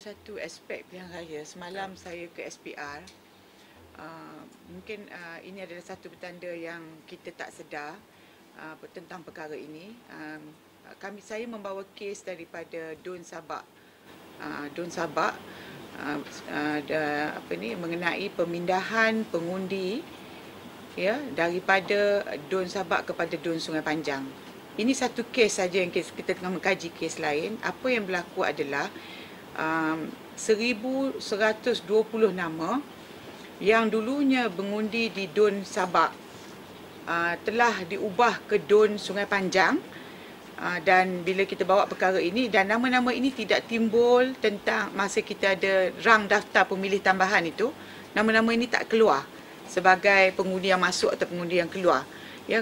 satu aspek pilihan raya. Semalam saya ke SPR. Mungkin ini adalah satu petanda yang kita tak sedar tentang perkara ini. Saya membawa kes daripada Dun Sabak. Mengenai pemindahan pengundi ya daripada Dun Sabak kepada Dun Sungai Panjang. Ini satu kes saja yang kita tengah mengkaji kes lain. Apa yang berlaku adalah 1,120 nama yang dulunya mengundi di Dun Sabak telah diubah ke Dun Sungai Panjang, dan bila kita bawa perkara ini dan nama-nama ini tidak timbul tentang masa kita ada rang daftar pemilih tambahan itu, nama-nama ini tak keluar sebagai pengundi yang masuk atau pengundi yang keluar ya.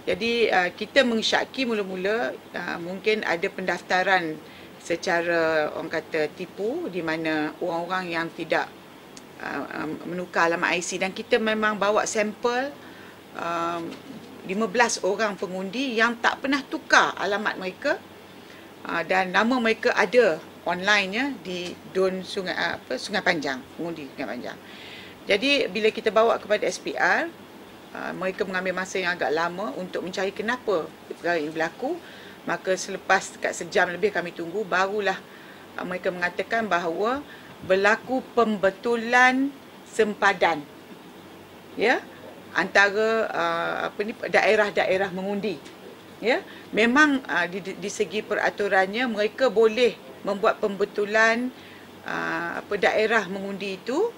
Jadi kita mensyaki mula-mula mungkin ada pendaftaran secara orang kata tipu, di mana orang-orang yang tidak menukar alamat IC, dan kita memang bawa sampel 15 orang pengundi yang tak pernah tukar alamat mereka, dan nama mereka ada online di Dun Sungai Panjang, pengundi Sungai Panjang. Jadi bila kita bawa kepada SPR, mereka mengambil masa yang agak lama untuk mencari kenapa perkara ini berlaku. Maka selepas dekat sejam lebih kami tunggu, barulah mereka mengatakan bahawa berlaku pembetulan sempadan ya antara daerah-daerah mengundi ya. Memang di segi peraturannya mereka boleh membuat pembetulan daerah mengundi itu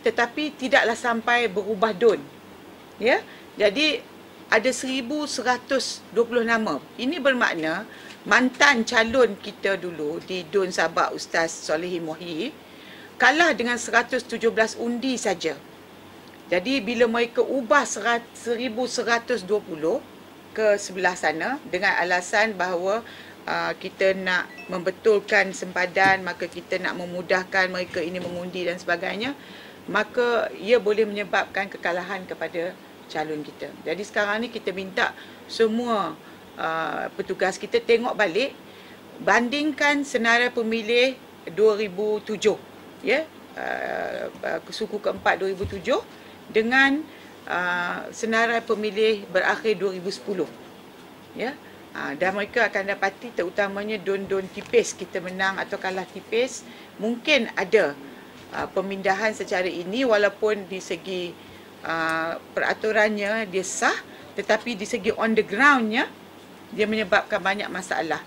tetapi tidaklah sampai berubah dun ya. Jadi ada 1,120 nama. Ini bermakna mantan calon kita dulu di Dun Sabak, Ustaz Solehin Muhyi, kalah dengan 117 undi saja. Jadi bila mereka ubah 1,120 ke sebelah sana dengan alasan bahawa kita nak membetulkan sempadan, maka kita nak memudahkan mereka ini mengundi dan sebagainya, maka ia boleh menyebabkan kekalahan kepada calon kita. Jadi sekarang ni kita minta semua petugas kita tengok balik, bandingkan senarai pemilih 2007 ya, suku keempat 2007 dengan senarai pemilih berakhir 2010 ya. Dan mereka akan dapati terutamanya Dun-Dun tipis kita menang atau kalah tipis, mungkin ada pemindahan secara ini walaupun di segi peraturannya dia sah, tetapi di segi on the groundnya dia menyebabkan banyak masalah.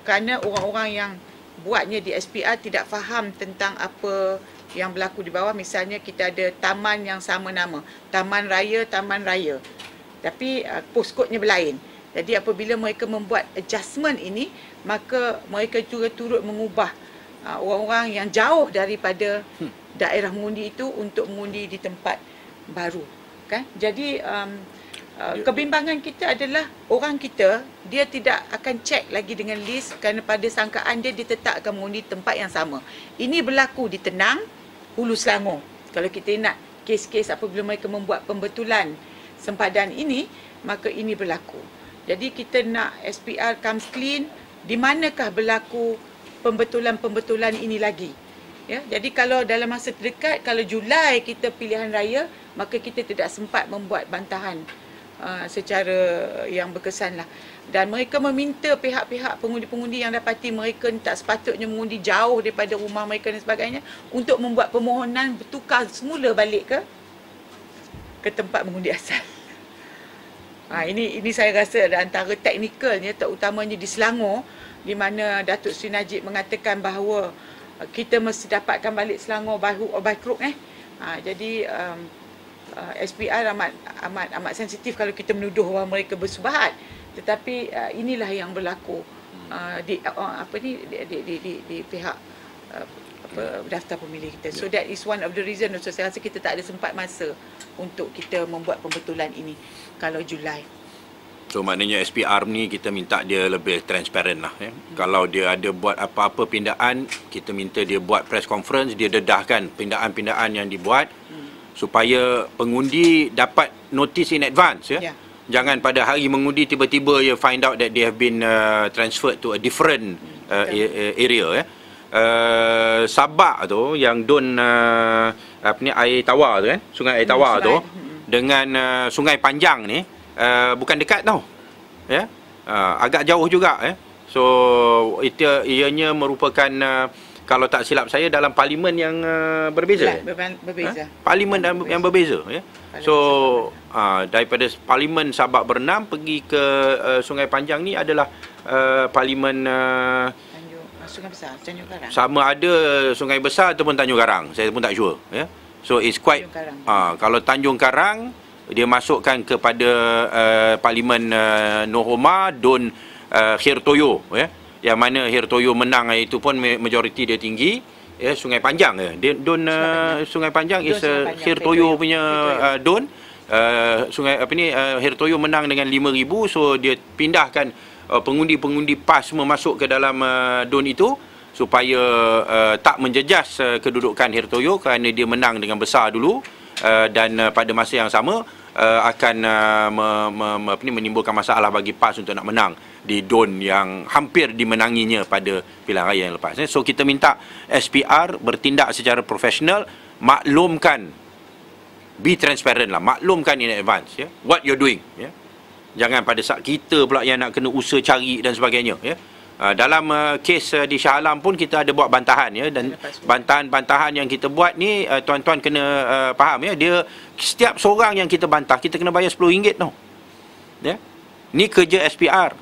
Kerana orang-orang yang buatnya di SPR tidak faham tentang apa yang berlaku di bawah. Misalnya kita ada taman yang sama nama, Taman Raya, tapi postcode-nya berlain. Jadi apabila mereka membuat adjustment ini, maka mereka juga turut mengubah orang-orang yang jauh daripada daerah mengundi itu untuk mengundi di tempat baru kan. Jadi kebimbangan kita adalah orang kita dia tidak akan cek lagi dengan list, kerana pada sangkaan dia tetap akan mengundi tempat yang sama. Ini berlaku di Tenang, Hulu Selangor. Kalau kita ingat kes-kes apabila mereka membuat pembetulan sempadan ini, maka ini berlaku. Jadi kita nak SPR comes clean, di manakah berlaku pembetulan-pembetulan ini lagi ya. Jadi kalau dalam masa terdekat, kalau Julai kita pilihan raya, maka kita tidak sempat membuat bantahan secara yang berkesan lah. Dan mereka meminta pihak-pihak pengundi-pengundi yang dapati mereka tak sepatutnya mengundi jauh daripada rumah mereka dan sebagainya, untuk membuat permohonan bertukar semula balik ke tempat mengundi asal. Ini saya rasa antara teknikalnya, terutamanya di Selangor, di mana Datuk Seri Najib mengatakan bahawa kita mesti dapatkan balik Selangor by crook. Jadi SPR amat sensitif kalau kita menuduh bahawa mereka bersubahat, tetapi inilah yang berlaku di pihak daftar pemilih kita. So that is one of the reason. So saya rasa kita tak ada sempat masa untuk kita membuat pembetulan ini kalau Julai. So maknanya SPR ni kita minta dia lebih transparent lah ya. Kalau dia ada buat apa-apa pindaan, kita minta dia buat press conference, dia dedahkan pindaan-pindaan yang dibuat supaya pengundi dapat notice in advance ya. Jangan pada hari mengundi tiba-tiba you find out that they have been transferred to a different area Sabak tu yang Dun apa ni, air tawar tu kan, sungai air tawar tu dengan Sungai Panjang ni bukan dekat tau, ya, agak jauh juga, ya. So itu ianya merupakan kalau tak silap saya dalam parlimen yang berbeza. Berbeza. Parlimen yang berbeza, ya. So daripada parlimen Sabak Bernam pergi ke Sungai Panjang ni adalah parlimen Sungai Besar, Tanjung Karang. Sama ada Sungai Besar ataupun Tanjung Karang, saya pun tak sure, ya. So it's quite kalau Tanjung Karang dia masukkan kepada parlimen Norhoma Dun Khirtoyo, ya. Yang mana Khirtoyo menang itu pun majoriti dia tinggi, ya. Sungai Panjang dia Dun Sungai Panjang is Khirtoyo punya Dun. Sungai apa ni, Khirtoyo menang dengan 5,000, so dia pindahkan pengundi-pengundi PAS semua masuk ke dalam Dun itu supaya tak menjejas kedudukan Khirtoyo kerana dia menang dengan besar dulu, dan pada masa yang sama akan menimbulkan masalah bagi PAS untuk nak menang di Dun yang hampir dimenanginya pada pilihan raya yang lepas. So kita minta SPR bertindak secara profesional, maklumkan, be transparent lah, maklumkan in advance, ya, what you're doing, ya. Jangan pada saat kita pula yang nak kena usaha cari dan sebagainya, ya. Dalam kes di Shah Alam pun kita ada buat bantahan, ya, dan bantahan-bantahan yang kita buat ni tuan-tuan kena faham, ya, dia setiap seorang yang kita bantah kita kena bayar RM10 tau, ya. Ni kerja SPR.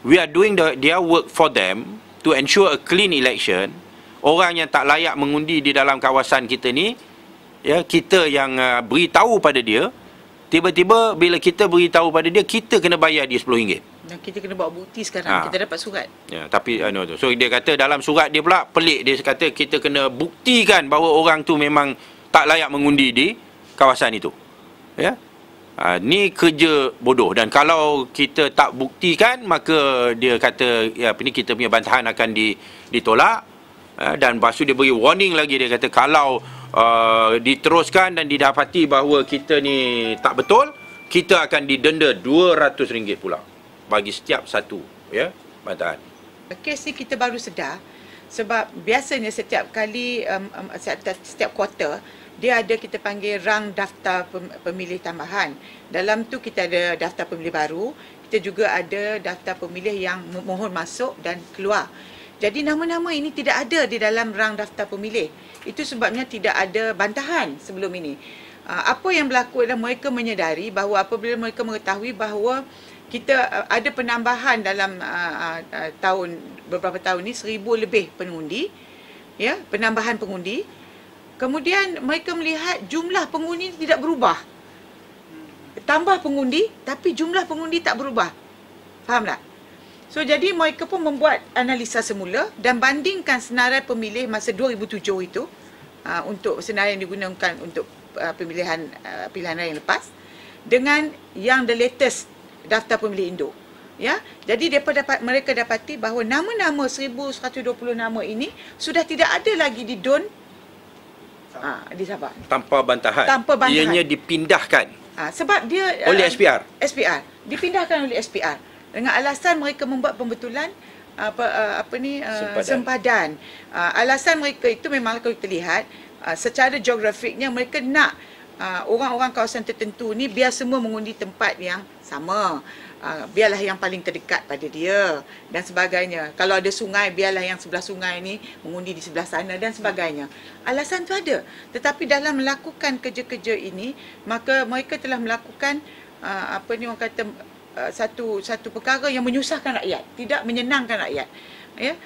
We are doing their work for them to ensure a clean election. Orang yang tak layak mengundi di dalam kawasan kita ni, ya, kita yang beritahu pada dia. Tiba-tiba bila kita beritahu pada dia, kita kena bayar dia RM10. Dan kita kena bawa bukti sekarang. Kita dapat surat. Ya, tapi so dia kata dalam surat dia pula pelik, dia kata kita kena buktikan bahawa orang tu memang tak layak mengundi di kawasan itu. Ya. Ni kerja bodoh, dan kalau kita tak buktikan maka dia kata ya, apa ni, kita punya bantahan akan ditolak, dan lepas tu dia beri warning lagi, dia kata kalau diteruskan dan didapati bahawa kita ni tak betul, kita akan didenda RM200 pula bagi setiap satu, ya, bantahan. Kes ni kita baru sedar sebab biasanya setiap kali setiap kuarter dia ada kita panggil rang daftar pemilih tambahan. Dalam tu kita ada daftar pemilih baru, kita juga ada daftar pemilih yang mohon masuk dan keluar. Jadi nama-nama ini tidak ada di dalam rang daftar pemilih. Itu sebabnya tidak ada bantahan sebelum ini. Apa yang berlaku adalah mereka menyedari bahawa apabila mereka mengetahui bahawa kita ada penambahan dalam beberapa tahun ini 1,000 lebih pengundi, ya, penambahan pengundi. Kemudian mereka melihat jumlah pengundi tidak berubah. Tambah pengundi tapi jumlah pengundi tak berubah. Faham tak? So jadi mereka pun membuat analisa semula dan bandingkan senarai pemilih masa 2007 itu untuk senarai yang digunakan untuk pilihan raya yang lepas dengan yang the latest daftar pemilih Indo, ya. Jadi mereka dapati bahawa nama-nama 1,120 nama ini sudah tidak ada lagi di Dun di Sabah. Tanpa bantahan. Ianya dipindahkan. Sebab dia oleh SPR. Dipindahkan oleh SPR. Dengan alasan mereka membuat pembetulan sempadan. Alasan mereka itu memang kalau kita lihat secara geografiknya mereka nak orang-orang kawasan tertentu ni biar semua mengundi tempat yang sama. Biarlah yang paling terdekat pada dia dan sebagainya. Kalau ada sungai, biarlah yang sebelah sungai ni mengundi di sebelah sana dan sebagainya. Alasan tu ada. Tetapi dalam melakukan kerja-kerja ini, maka mereka telah melakukan orang kata satu perkara yang menyusahkan rakyat, tidak menyenangkan rakyat, ya.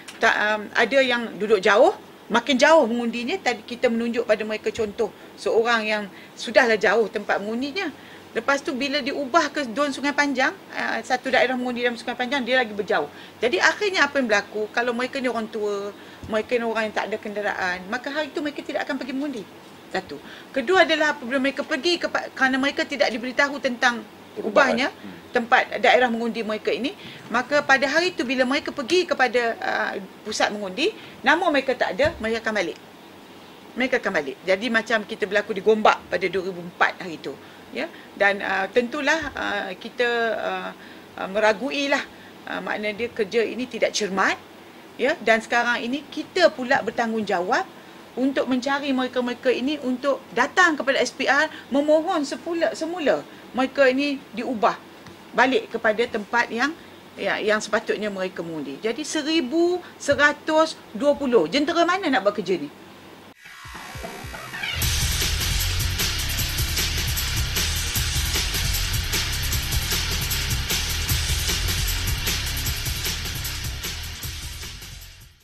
Ada yang duduk jauh, makin jauh mengundinya. Tadi kita menunjuk pada mereka contoh seorang yang sudahlah jauh tempat mengundinya. Lepas tu bila diubah ke Dun Sungai Panjang, satu daerah mengundi dalam Sungai Panjang, dia lagi berjauh. Jadi akhirnya apa yang berlaku, kalau mereka ni orang tua, mereka ni orang yang tak ada kenderaan, maka hari itu mereka tidak akan pergi mengundi. Satu. Kedua adalah apabila mereka pergi kerana mereka tidak diberitahu tentang ubahnya tempat daerah mengundi mereka ini, maka pada hari itu bila mereka pergi kepada pusat mengundi, nama mereka tak ada, mereka akan balik. Jadi macam kita berlaku di Gombak pada 2004 hari itu, ya. Dan tentulah kita meraguilah makna dia kerja ini tidak cermat Ya, dan sekarang ini kita pula bertanggungjawab untuk mencari mereka-mereka ini untuk datang kepada SPR memohon semula mereka ini diubah balik kepada tempat yang sepatutnya mereka mengundi. Jadi 1120 jentera mana nak buat kerja ni?